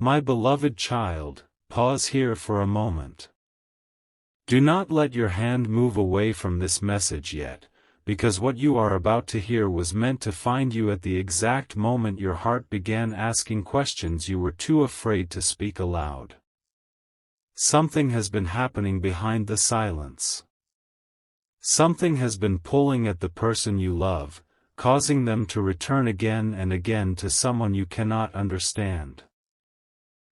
My beloved child, pause here for a moment. Do not let your hand move away from this message yet, because what you are about to hear was meant to find you at the exact moment your heart began asking questions you were too afraid to speak aloud. Something has been happening behind the silence. Something has been pulling at the person you love, causing them to return again and again to someone you cannot understand.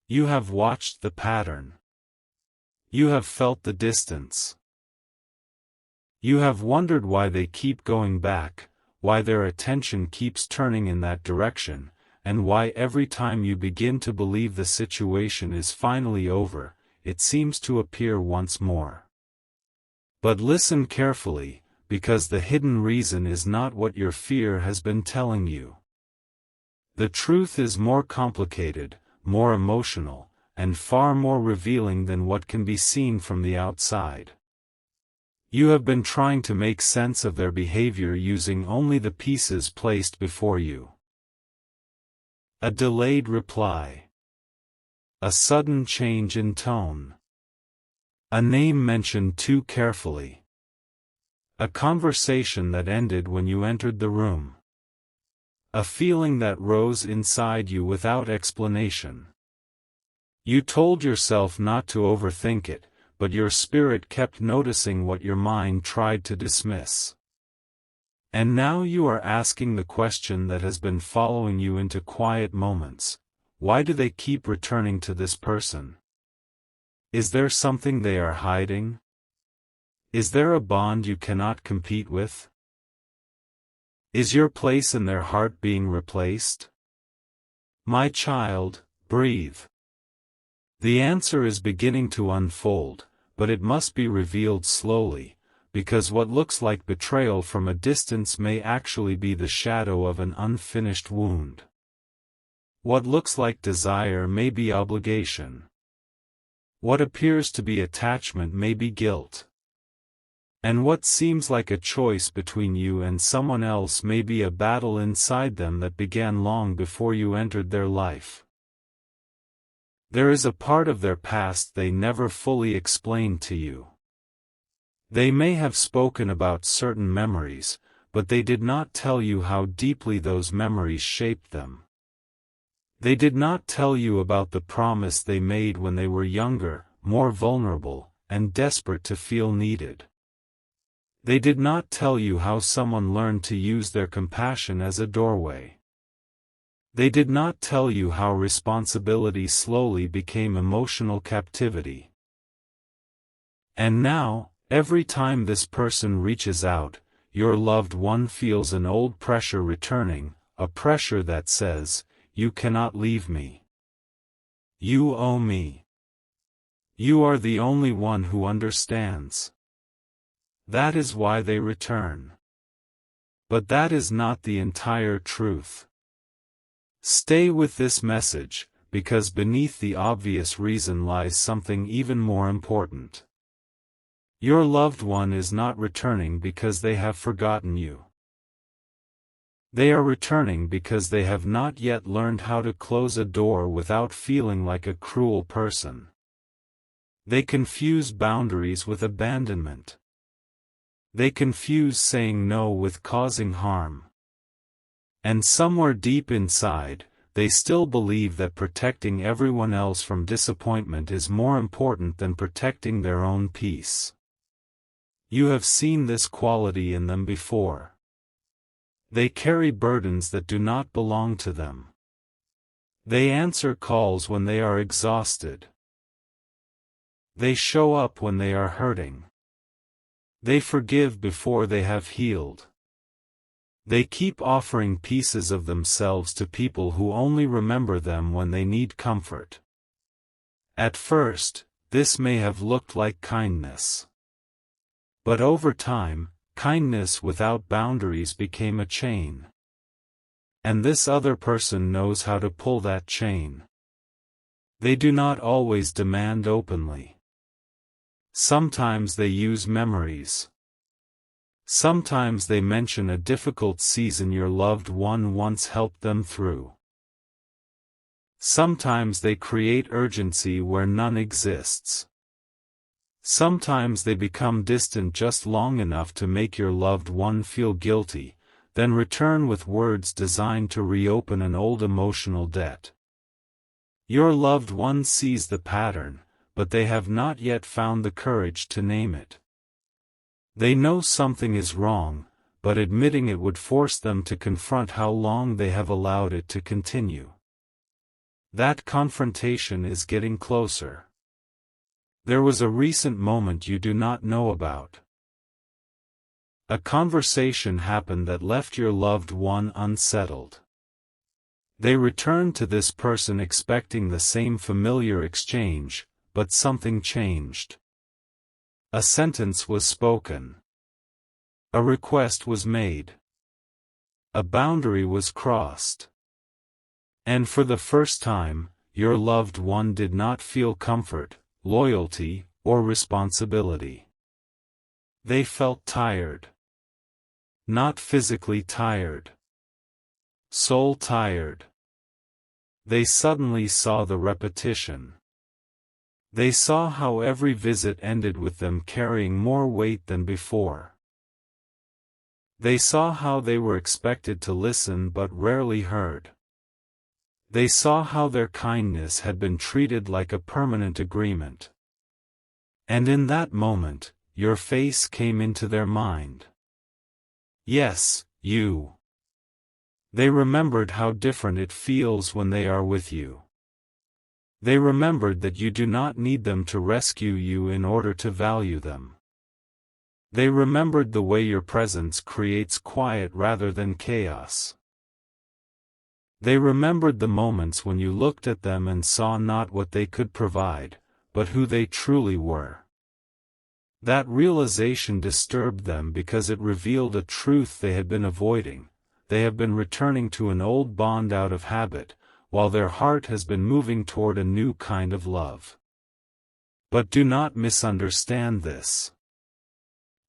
You have watched the pattern. You have felt the distance. You have wondered why they keep going back, why their attention keeps turning in that direction, and why every time you begin to believe the situation is finally over, it seems to appear once more. But listen carefully, because the hidden reason is not what your fear has been telling you. The truth is more complicated, more emotional, and far more revealing than what can be seen from the outside. You have been trying to make sense of their behavior using only the pieces placed before you. A delayed reply. A sudden change in tone. A name mentioned too carefully. A conversation that ended when you entered the room. A feeling that rose inside you without explanation. You told yourself not to overthink it, but your spirit kept noticing what your mind tried to dismiss. And now you are asking the question that has been following you into quiet moments: why do they keep returning to this person? Is there something they are hiding? Is there a bond you cannot compete with? Is your place in their heart being replaced? My child, breathe. The answer is beginning to unfold, but it must be revealed slowly, because what looks like betrayal from a distance may actually be the shadow of an unfinished wound. What looks like desire may be obligation. What appears to be attachment may be guilt. And what seems like a choice between you and someone else may be a battle inside them that began long before you entered their life. There is a part of their past they never fully explained to you. They may have spoken about certain memories, but they did not tell you how deeply those memories shaped them. They did not tell you about the promise they made when they were younger, more vulnerable, and desperate to feel needed. They did not tell you how someone learned to use their compassion as a doorway. They did not tell you how responsibility slowly became emotional captivity. And now, every time this person reaches out, your loved one feels an old pressure returning, a pressure that says, "You cannot leave me. You owe me. You are the only one who understands." That is why they return. But that is not the entire truth. Stay with this message, because beneath the obvious reason lies something even more important. Your loved one is not returning because they have forgotten you. They are returning because they have not yet learned how to close a door without feeling like a cruel person. They confuse boundaries with abandonment. They confuse saying no with causing harm. And somewhere deep inside, they still believe that protecting everyone else from disappointment is more important than protecting their own peace. You have seen this quality in them before. They carry burdens that do not belong to them. They answer calls when they are exhausted. They show up when they are hurting. They forgive before they have healed. They keep offering pieces of themselves to people who only remember them when they need comfort. At first, this may have looked like kindness. But over time, kindness without boundaries became a chain. And this other person knows how to pull that chain. They do not always demand openly. Sometimes they use memories. Sometimes they mention a difficult season your loved one once helped them through. Sometimes they create urgency where none exists. Sometimes they become distant just long enough to make your loved one feel guilty, then return with words designed to reopen an old emotional debt. Your loved one sees the pattern, but they have not yet found the courage to name it. They know something is wrong, but admitting it would force them to confront how long they have allowed it to continue. That confrontation is getting closer. There was a recent moment you do not know about. A conversation happened that left your loved one unsettled. They returned to this person expecting the same familiar exchange, but something changed. A sentence was spoken. A request was made. A boundary was crossed. And for the first time, your loved one did not feel comfort, loyalty, or responsibility. They felt tired. Not physically tired. Soul tired. They suddenly saw the repetition. They saw how every visit ended with them carrying more weight than before. They saw how they were expected to listen but rarely heard. They saw how their kindness had been treated like a permanent agreement. And in that moment, your face came into their mind. Yes, you. They remembered how different it feels when they are with you. They remembered that you do not need them to rescue you in order to value them. They remembered the way your presence creates quiet rather than chaos. They remembered the moments when you looked at them and saw not what they could provide, but who they truly were. That realization disturbed them because it revealed a truth they had been avoiding. They have been returning to an old bond out of habit, while their heart has been moving toward a new kind of love. But do not misunderstand this.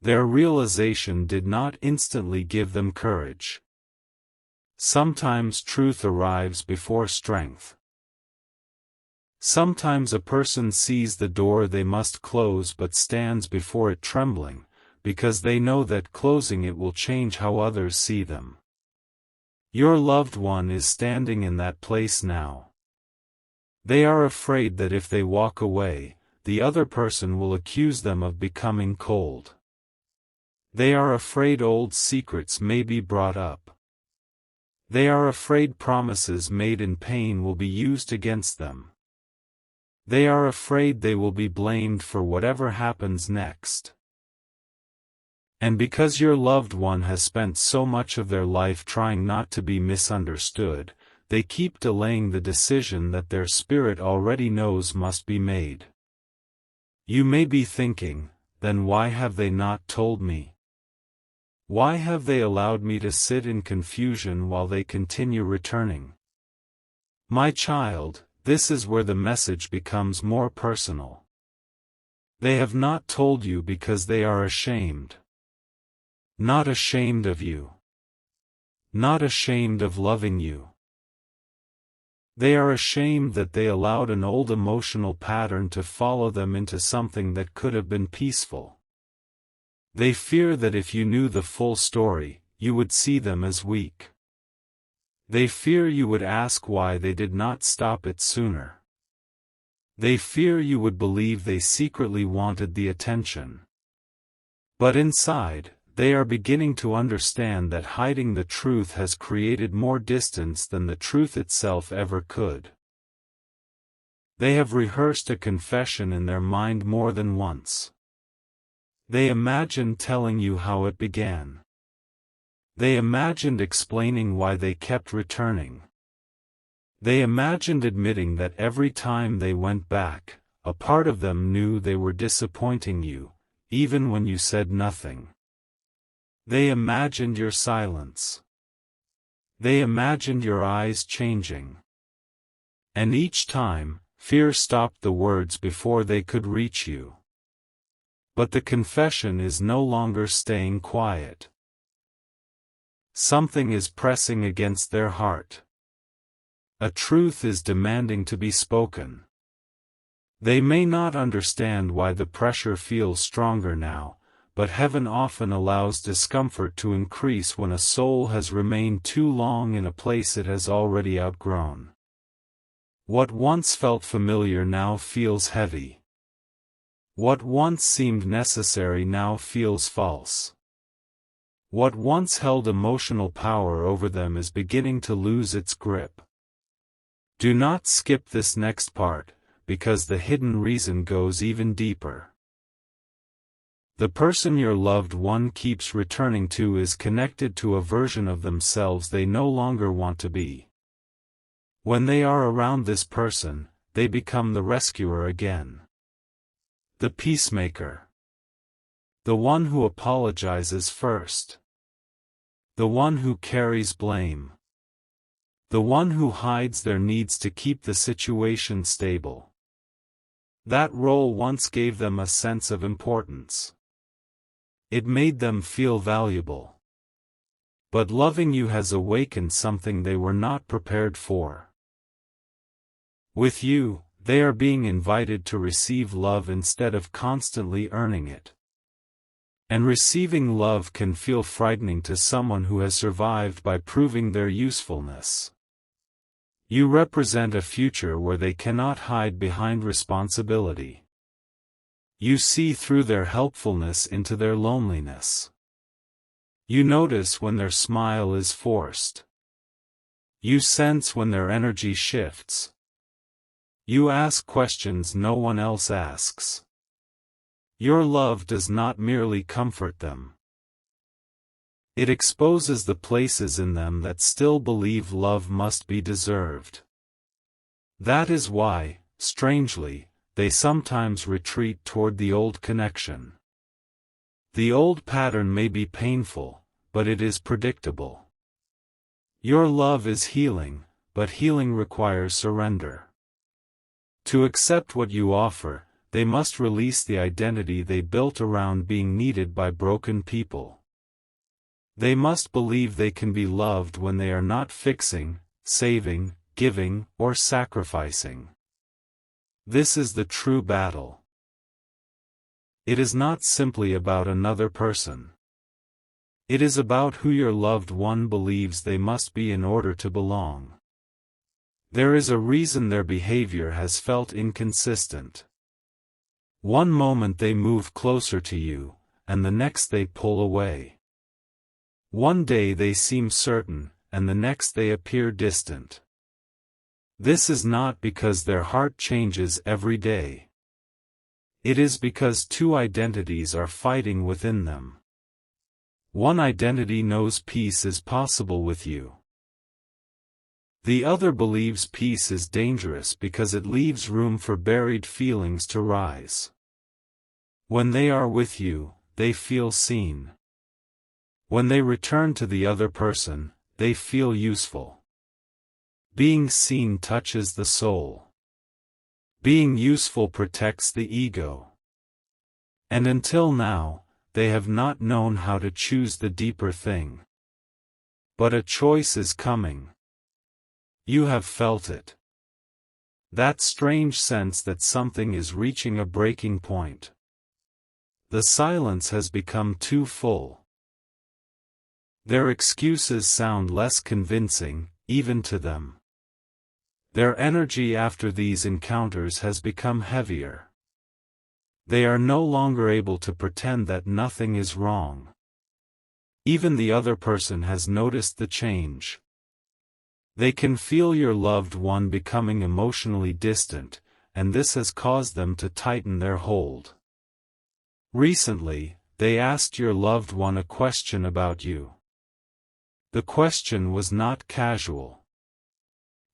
Their realization did not instantly give them courage. Sometimes truth arrives before strength. Sometimes a person sees the door they must close but stands before it trembling, because they know that closing it will change how others see them. Your loved one is standing in that place now. They are afraid that if they walk away, the other person will accuse them of becoming cold. They are afraid old secrets may be brought up. They are afraid promises made in pain will be used against them. They are afraid they will be blamed for whatever happens next. And because your loved one has spent so much of their life trying not to be misunderstood, they keep delaying the decision that their spirit already knows must be made. You may be thinking, then why have they not told me? Why have they allowed me to sit in confusion while they continue returning? My child, this is where the message becomes more personal. They have not told you because they are ashamed. Not ashamed of you. Not ashamed of loving you. They are ashamed that they allowed an old emotional pattern to follow them into something that could have been peaceful. They fear that if you knew the full story, you would see them as weak. They fear you would ask why they did not stop it sooner. They fear you would believe they secretly wanted the attention. But inside, they are beginning to understand that hiding the truth has created more distance than the truth itself ever could. They have rehearsed a confession in their mind more than once. They imagined telling you how it began. They imagined explaining why they kept returning. They imagined admitting that every time they went back, a part of them knew they were disappointing you, even when you said nothing. They imagined your silence. They imagined your eyes changing. And each time, fear stopped the words before they could reach you. But the confession is no longer staying quiet. Something is pressing against their heart. A truth is demanding to be spoken. They may not understand why the pressure feels stronger now, but heaven often allows discomfort to increase when a soul has remained too long in a place it has already outgrown. What once felt familiar now feels heavy. What once seemed necessary now feels false. What once held emotional power over them is beginning to lose its grip. Do not skip this next part, because the hidden reason goes even deeper. The person your loved one keeps returning to is connected to a version of themselves they no longer want to be. When they are around this person, they become the rescuer again. The peacemaker. The one who apologizes first. The one who carries blame. The one who hides their needs to keep the situation stable. That role once gave them a sense of importance. It made them feel valuable. But loving you has awakened something they were not prepared for. With you, they are being invited to receive love instead of constantly earning it. And receiving love can feel frightening to someone who has survived by proving their usefulness. You represent a future where they cannot hide behind responsibility. You see through their helpfulness into their loneliness. You notice when their smile is forced. You sense when their energy shifts. You ask questions no one else asks. Your love does not merely comfort them. It exposes the places in them that still believe love must be deserved. That is why, strangely, they sometimes retreat toward the old connection. The old pattern may be painful, but it is predictable. Your love is healing, but healing requires surrender. To accept what you offer, they must release the identity they built around being needed by broken people. They must believe they can be loved when they are not fixing, saving, giving, or sacrificing. This is the true battle. It is not simply about another person. It is about who your loved one believes they must be in order to belong. There is a reason their behavior has felt inconsistent. One moment they move closer to you, and the next they pull away. One day they seem certain, and the next they appear distant. This is not because their heart changes every day. It is because two identities are fighting within them. One identity knows peace is possible with you. The other believes peace is dangerous because it leaves room for buried feelings to rise. When they are with you, they feel seen. When they return to the other person, they feel useful. Being seen touches the soul. Being useful protects the ego. And until now, they have not known how to choose the deeper thing. But a choice is coming. You have felt it. That strange sense that something is reaching a breaking point. The silence has become too full. Their excuses sound less convincing, even to them. Their energy after these encounters has become heavier. They are no longer able to pretend that nothing is wrong. Even the other person has noticed the change. They can feel your loved one becoming emotionally distant, and this has caused them to tighten their hold. Recently, they asked your loved one a question about you. The question was not casual.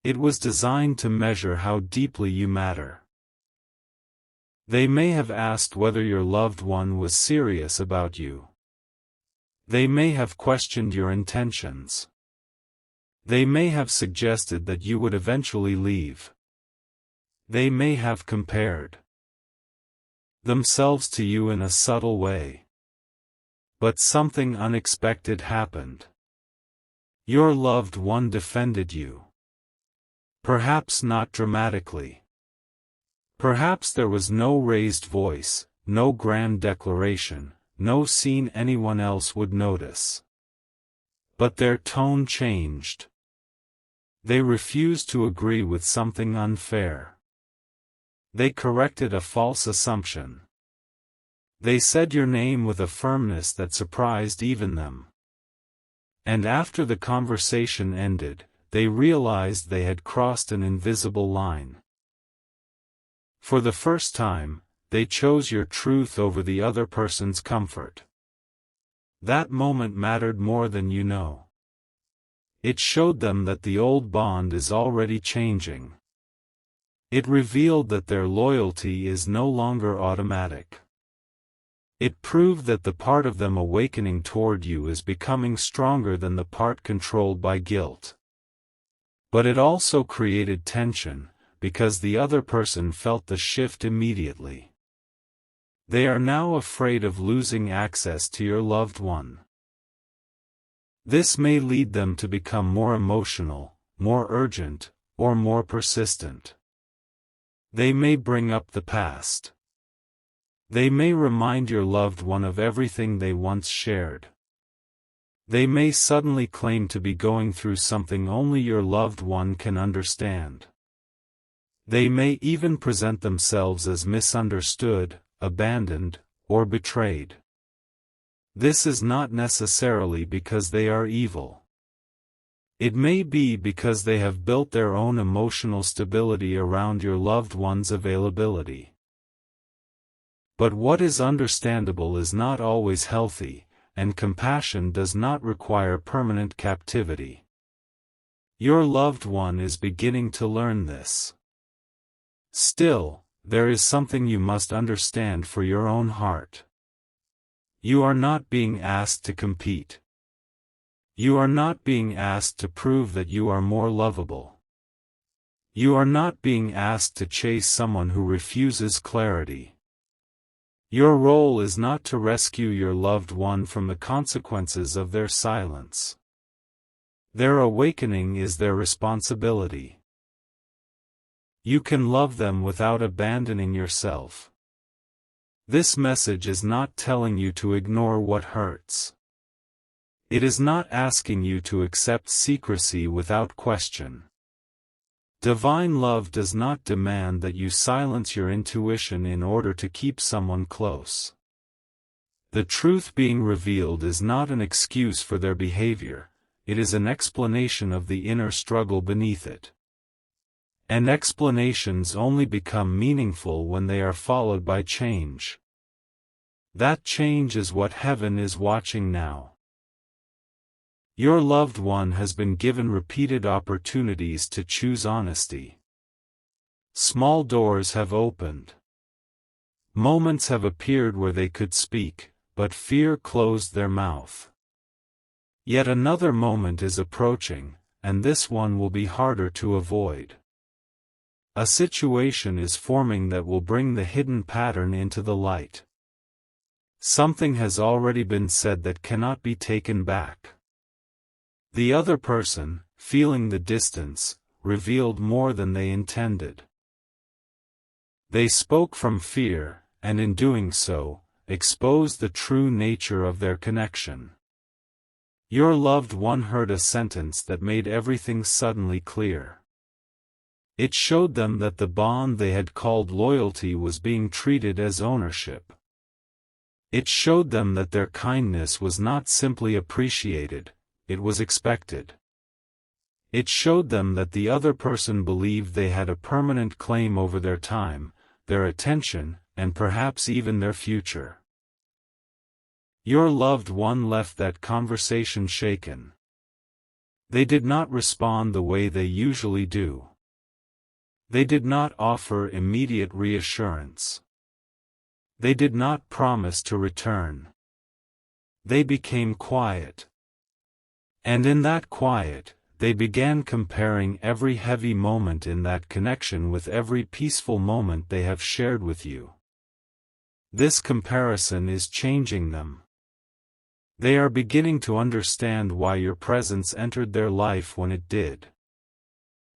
It was designed to measure how deeply you matter. They may have asked whether your loved one was serious about you. They may have questioned your intentions. They may have suggested that you would eventually leave. They may have compared themselves to you in a subtle way. But something unexpected happened. Your loved one defended you. Perhaps not dramatically. Perhaps there was no raised voice, no grand declaration, no scene anyone else would notice. But their tone changed. They refused to agree with something unfair. They corrected a false assumption. They said your name with a firmness that surprised even them. And after the conversation ended, they realized they had crossed an invisible line. For the first time, they chose your truth over the other person's comfort. That moment mattered more than you know. It showed them that the old bond is already changing. It revealed that their loyalty is no longer automatic. It proved that the part of them awakening toward you is becoming stronger than the part controlled by guilt. But it also created tension, because the other person felt the shift immediately. They are now afraid of losing access to your loved one. This may lead them to become more emotional, more urgent, or more persistent. They may bring up the past. They may remind your loved one of everything they once shared. They may suddenly claim to be going through something only your loved one can understand. They may even present themselves as misunderstood, abandoned, or betrayed. This is not necessarily because they are evil. It may be because they have built their own emotional stability around your loved one's availability. But what is understandable is not always healthy, and compassion does not require permanent captivity. Your loved one is beginning to learn this. Still, there is something you must understand for your own heart. You are not being asked to compete. You are not being asked to prove that you are more lovable. You are not being asked to chase someone who refuses clarity. Your role is not to rescue your loved one from the consequences of their silence. Their awakening is their responsibility. You can love them without abandoning yourself. This message is not telling you to ignore what hurts. It is not asking you to accept secrecy without question. Divine love does not demand that you silence your intuition in order to keep someone close. The truth being revealed is not an excuse for their behavior, it is an explanation of the inner struggle beneath it. And explanations only become meaningful when they are followed by change. That change is what heaven is watching now. Your loved one has been given repeated opportunities to choose honesty. Small doors have opened. Moments have appeared where they could speak, but fear closed their mouth. Yet another moment is approaching, and this one will be harder to avoid. A situation is forming that will bring the hidden pattern into the light. Something has already been said that cannot be taken back. The other person, feeling the distance, revealed more than they intended. They spoke from fear, and in doing so, exposed the true nature of their connection. Your loved one heard a sentence that made everything suddenly clear. It showed them that the bond they had called loyalty was being treated as ownership. It showed them that their kindness was not simply appreciated, it was expected. It showed them that the other person believed they had a permanent claim over their time, their attention, and perhaps even their future. Your loved one left that conversation shaken. They did not respond the way they usually do. They did not offer immediate reassurance. They did not promise to return. They became quiet. And in that quiet, they began comparing every heavy moment in that connection with every peaceful moment they have shared with you. This comparison is changing them. They are beginning to understand why your presence entered their life when it did.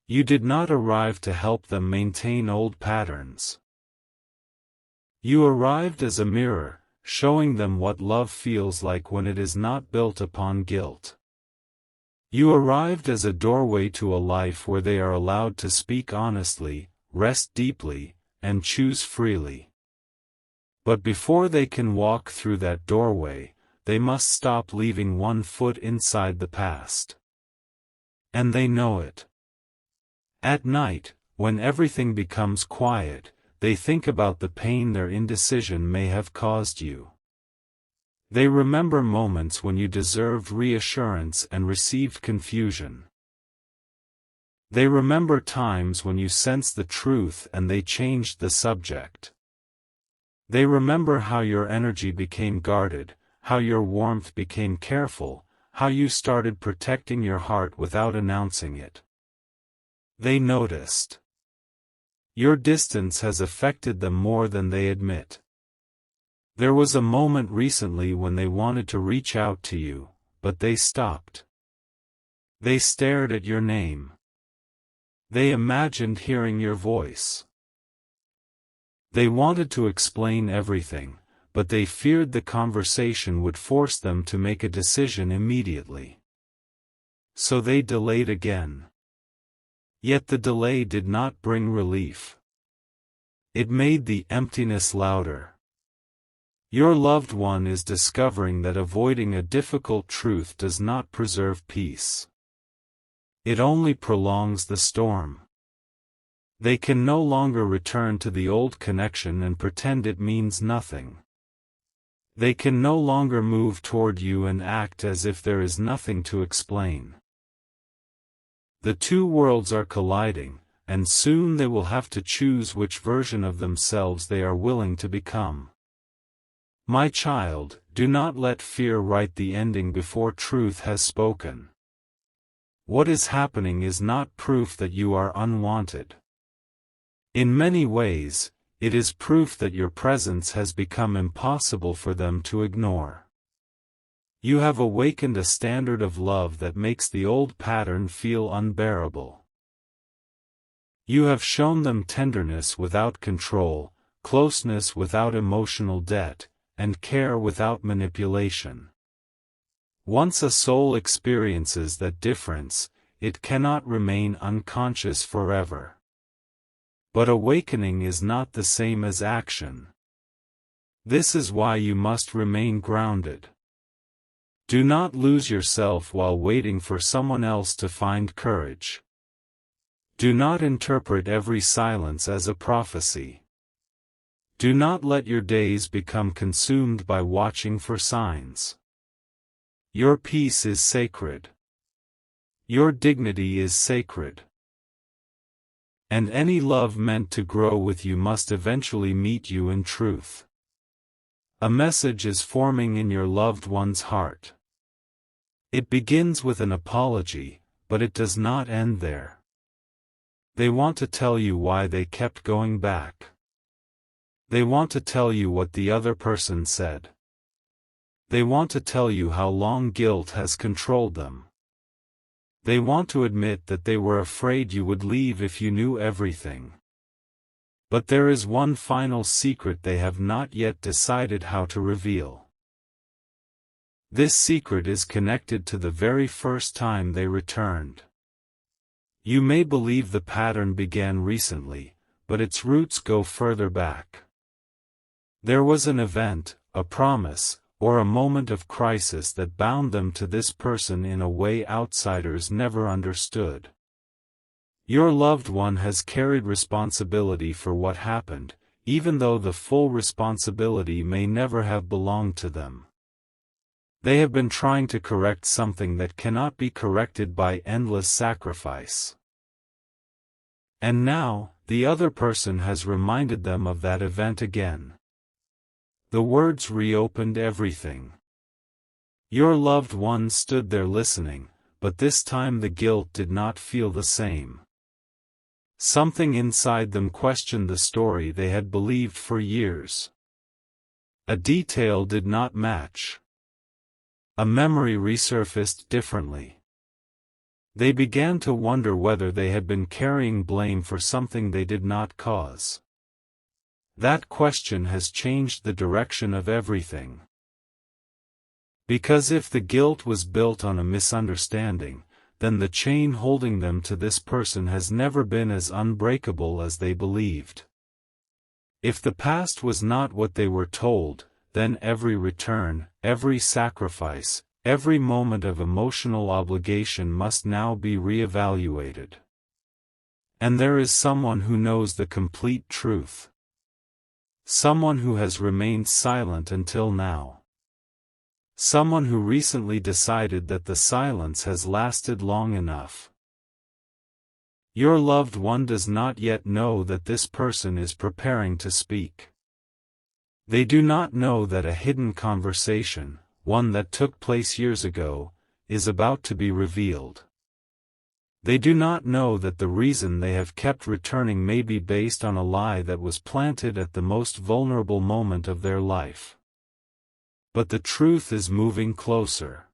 You did not arrive to help them maintain old patterns. You arrived as a mirror, showing them what love feels like when it is not built upon guilt. You arrived as a doorway to a life where they are allowed to speak honestly, rest deeply, and choose freely. But before they can walk through that doorway, they must stop leaving one foot inside the past. And they know it. At night, when everything becomes quiet, they think about the pain their indecision may have caused you. They remember moments when you deserved reassurance and received confusion. They remember times when you sensed the truth and they changed the subject. They remember how your energy became guarded, how your warmth became careful, how you started protecting your heart without announcing it. They noticed. Your distance has affected them more than they admit. There was a moment recently when they wanted to reach out to you, but they stopped. They stared at your name. They imagined hearing your voice. They wanted to explain everything, but they feared the conversation would force them to make a decision immediately. So they delayed again. Yet the delay did not bring relief. It made the emptiness louder. Your loved one is discovering that avoiding a difficult truth does not preserve peace. It only prolongs the storm. They can no longer return to the old connection and pretend it means nothing. They can no longer move toward you and act as if there is nothing to explain. The two worlds are colliding, and soon they will have to choose which version of themselves they are willing to become. My child, do not let fear write the ending before truth has spoken. What is happening is not proof that you are unwanted. In many ways, it is proof that your presence has become impossible for them to ignore. You have awakened a standard of love that makes the old pattern feel unbearable. You have shown them tenderness without control, closeness without emotional debt, and care without manipulation. Once a soul experiences that difference, it cannot remain unconscious forever. But awakening is not the same as action. This is why you must remain grounded. Do not lose yourself while waiting for someone else to find courage. Do not interpret every silence as a prophecy. Do not let your days become consumed by watching for signs. Your peace is sacred. Your dignity is sacred. And any love meant to grow with you must eventually meet you in truth. A message is forming in your loved one's heart. It begins with an apology, but it does not end there. They want to tell you why they kept going back. They want to tell you what the other person said. They want to tell you how long guilt has controlled them. They want to admit that they were afraid you would leave if you knew everything. But there is one final secret they have not yet decided how to reveal. This secret is connected to the very first time they returned. You may believe the pattern began recently, but its roots go further back. There was an event, a promise, or a moment of crisis that bound them to this person in a way outsiders never understood. Your loved one has carried responsibility for what happened, even though the full responsibility may never have belonged to them. They have been trying to correct something that cannot be corrected by endless sacrifice. And now, the other person has reminded them of that event again. The words reopened everything. Your loved one stood there listening, but this time the guilt did not feel the same. Something inside them questioned the story they had believed for years. A detail did not match. A memory resurfaced differently. They began to wonder whether they had been carrying blame for something they did not cause. That question has changed the direction of everything. Because if the guilt was built on a misunderstanding, then the chain holding them to this person has never been as unbreakable as they believed. If the past was not what they were told, then every return, every sacrifice, every moment of emotional obligation must now be re-evaluated. And there is someone who knows the complete truth. Someone who has remained silent until now. Someone who recently decided that the silence has lasted long enough. Your loved one does not yet know that this person is preparing to speak. They do not know that a hidden conversation, one that took place years ago, is about to be revealed. They do not know that the reason they have kept returning may be based on a lie that was planted at the most vulnerable moment of their life. But the truth is moving closer.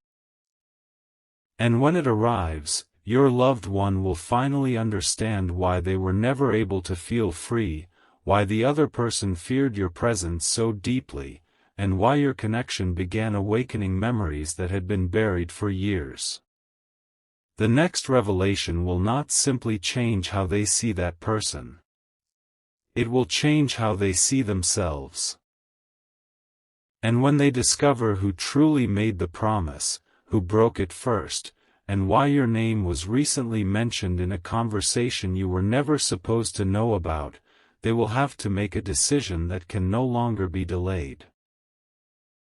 And when it arrives, your loved one will finally understand why they were never able to feel free, why the other person feared your presence so deeply, and why your connection began awakening memories that had been buried for years. The next revelation will not simply change how they see that person. It will change how they see themselves. And when they discover who truly made the promise, who broke it first, and why your name was recently mentioned in a conversation you were never supposed to know about, they will have to make a decision that can no longer be delayed.